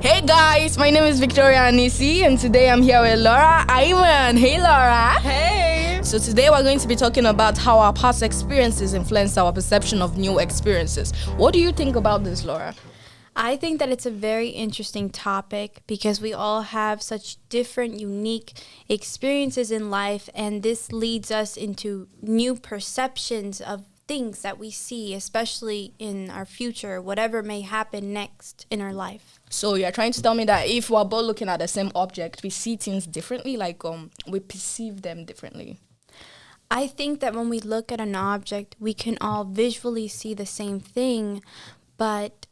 Hey guys, my name is Victoria Anisi and today I'm here with Laura Eymann. Hey Laura. Hey! So today we're going to be talking about how our past experiences influence our perception of new experiences. What do you think about this, Laura? I think that it's a very interesting topic because we all have such different, unique experiences in life, and this leads us into new perceptions of things that we see, especially in our future, whatever may happen next in our life. So you're trying to tell me that if we're both looking at the same object, we see things differently, like we perceive them differently. I think that when we look at an object, we can all visually see the same thing, but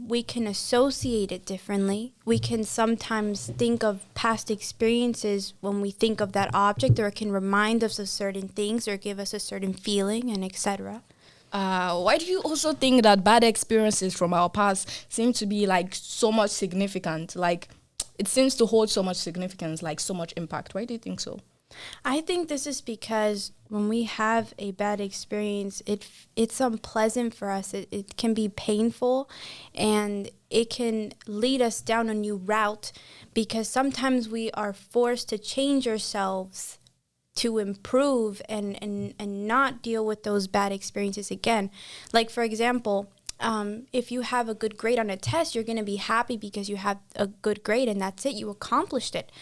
we can associate it differently. We can sometimes think of past experiences when we think of that object, or it can remind us of certain things or give us a certain feeling, and etc. Why do you also think that bad experiences from our past seem to be like so much significant? Like it seems to hold so much significance, like so much impact. Why do you think so? I think this is because when we have a bad experience, it's unpleasant for us. It can be painful, and it can lead us down a new route because sometimes we are forced to change ourselves to improve and not deal with those bad experiences again. Like, for example, if you have a good grade on a test, you're going to be happy because you have a good grade and that's it. You accomplished it.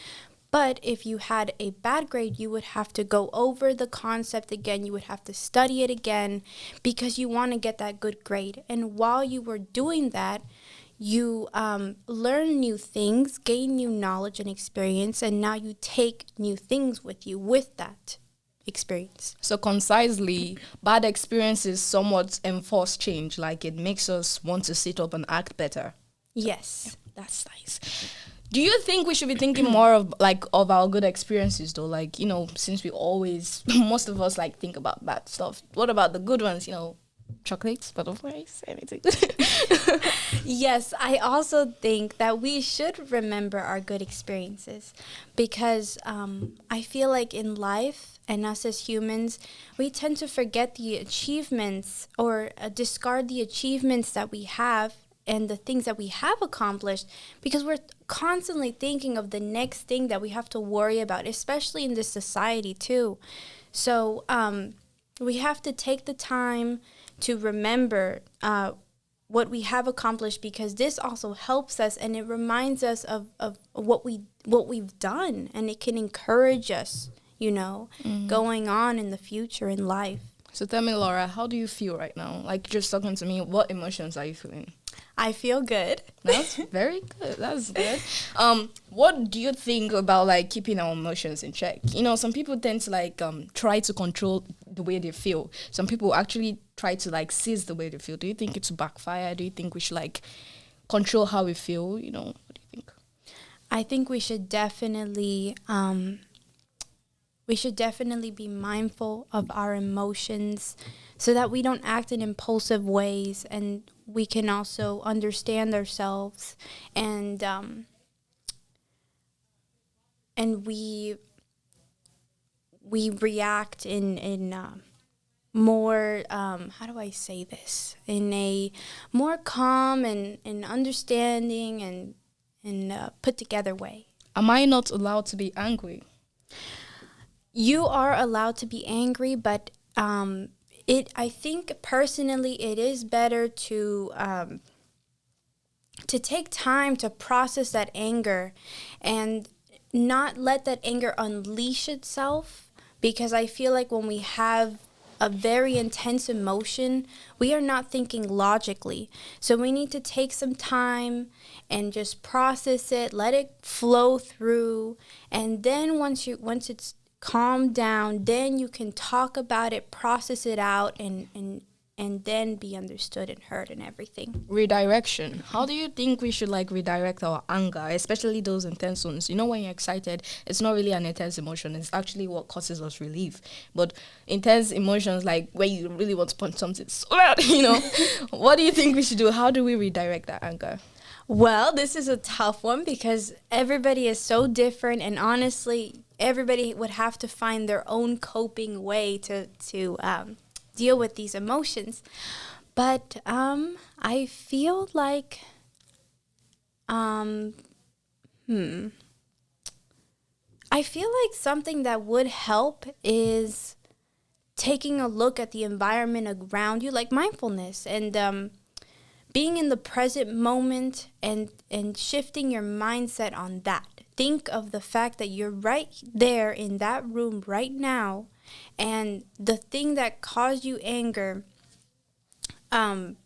But if you had a bad grade, you would have to go over the concept again. You would have to study it again because you want to get that good grade. And while you were doing that, you learn new things, gain new knowledge and experience, and now you take new things with you with that experience. So concisely, bad experiences somewhat enforce change. Like it makes us want to sit up and act better. Yes. That's nice. Do you think we should be thinking more of our good experiences though? Like, since we always, most of us like think about bad stuff. What about the good ones? Chocolates, butterflies, anything. Yes, I also think that we should remember our good experiences because I feel like in life and us as humans, we tend to forget the achievements or discard the achievements that we have and the things that we have accomplished because we're constantly thinking of the next thing that we have to worry about, especially in this society too. So we have to take the time to remember what we have accomplished because this also helps us and it reminds us of what we've done, and it can encourage us, going on in the future in life. So tell me, Laura, how do you feel right now? Like just talking to me, what emotions are you feeling? I feel good. That's very good. That's good. What do you think about like keeping our emotions in check? Some people tend to like try to control the way they feel. Some people actually try to like seize the way they feel. Do you think it's backfire? Do you think we should like control how we feel? What do you think? I think we should definitely be mindful of our emotions so that we don't act in impulsive ways, and we can also understand ourselves and we react in more how do I say this, in a more calm and understanding and put together way. Am I not allowed to be angry? You are allowed to be angry, but I think personally it is better to take time to process that anger and not let that anger unleash itself, because I feel like when we have a very intense emotion, we are not thinking logically. So we need to take some time and just process it, let it flow through, and then once it's calm down, then you can talk about it, process it out, and then be understood and heard and everything. Redirection. How do you think we should like redirect our anger, especially those intense ones? When you're excited, it's not really an intense emotion. It's actually what causes us relief. But intense emotions, like when you really want to punch something so bad, what do you think we should do? How do we redirect that anger? Well, this is a tough one because everybody is so different, and honestly, everybody would have to find their own coping way to deal with these emotions. But I feel like Um, I feel like something that would help is taking a look at the environment around you, like mindfulness, and being in the present moment and shifting your mindset on that. Think of the fact that you're right there in that room right now, and the thing that caused you anger, that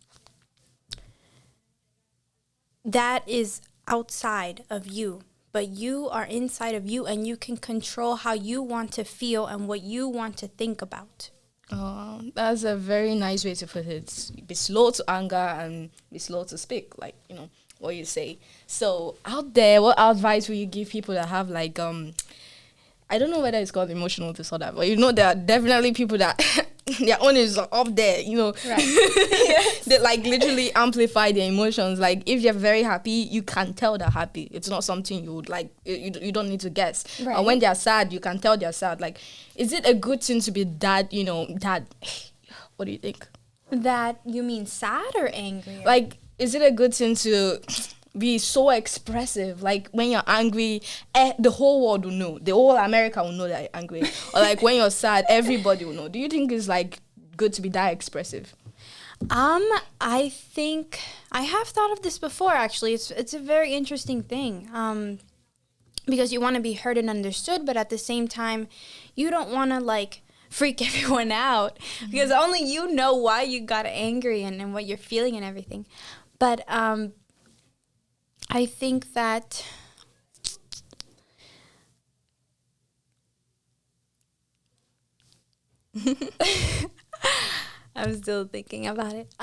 is outside of you, but you are inside of you, and you can control how you want to feel and what you want to think about. Oh, that's a very nice way to put it. Be slow to anger and be slow to speak, like, what you say. So out there, what advice will you give people that have like I don't know whether it's called emotional disorder, but there are definitely people that their own is up there, Right. They like literally amplify their emotions. Like if you're very happy, you can tell they're happy. It's not something you would like, you don't need to guess. Right. And when they're sad, you can tell they're sad. Like, is it a good thing to be that, what do you think? That you mean sad or angry? Like, is it a good thing to be so expressive? Like when you're angry, the whole world will know. The whole America will know that you're angry. Or like when you're sad, everybody will know. Do you think it's like good to be that expressive? I think I have thought of this before. Actually, it's a very interesting thing. Because you want to be heard and understood, but at the same time, you don't want to like freak everyone out, because only you know why you got angry and what you're feeling and everything. But I think that I'm still thinking about it.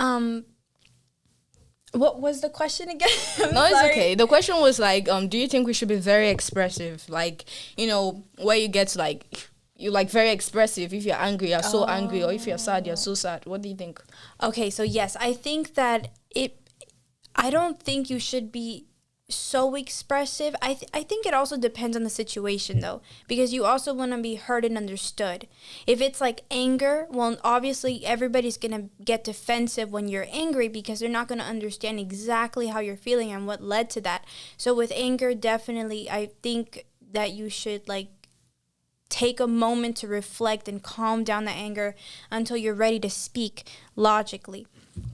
What was the question again? No, it's okay. The question was like, do you think we should be very expressive? Like, where you get to like, you like very expressive. If you're angry, you're so angry, or if you're sad, you're so sad. What do you think? Okay, so yes, I think that I don't think you should be so expressive. I think it also depends on the situation though, because you also want to be heard and understood. If it's like anger, well, obviously everybody's going to get defensive when you're angry, because they're not going to understand exactly how you're feeling and what led to that. So with anger, definitely I think that you should like take a moment to reflect and calm down the anger until you're ready to speak logically.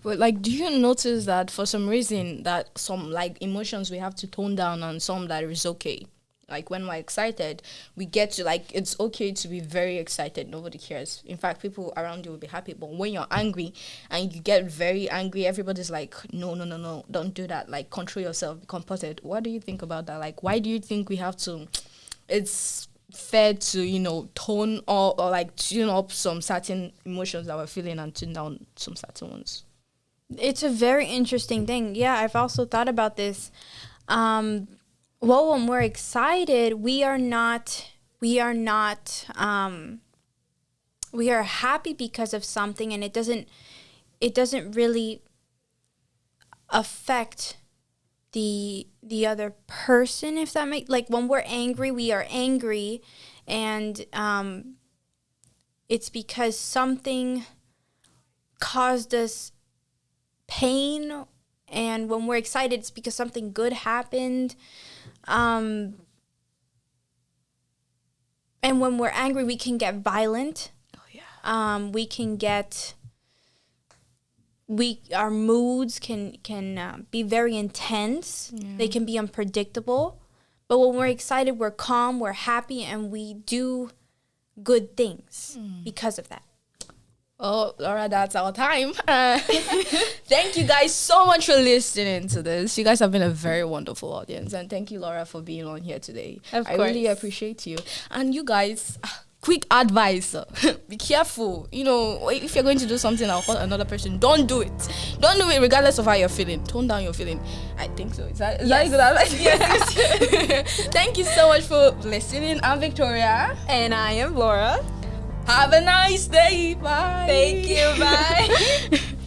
But like, do you notice that for some reason that some like emotions we have to tone down, and some that is okay? Like when we're excited, we get to like, it's okay to be very excited. Nobody cares. In fact, people around you will be happy. But when you're angry and you get very angry, everybody's like, no, don't do that. Like, control yourself, be composed. What do you think about that? Like, why do you think we have to? It's fair to tone or like tune up some certain emotions that we're feeling and tune down some certain ones. It's a very interesting thing. Yeah, I've also thought about this. Well, when we're excited, we are happy because of something, and it doesn't really affect the other person, if that makes, like when we're angry, we are angry, and it's because something caused us pain, and when we're excited, it's because something good happened. And when we're angry, we can get violent. Oh yeah. Our moods can be very intense. Yeah. They can be unpredictable. But when we're excited, we're calm, we're happy, and we do good things because of that. Oh, Laura, that's our time. Thank you guys so much for listening to this. You guys have been a very wonderful audience. And thank you, Laura, for being on here today. Of course. I really appreciate you. And you guys, quick advice. Be careful. If you're going to do something or hurt another person, don't do it. Don't do it regardless of how you're feeling. Tone down your feeling. I think so. Is that good advice? Yes. Thank you so much for listening. I'm Victoria. And I am Laura. Have a nice day. Bye. Thank you. Bye.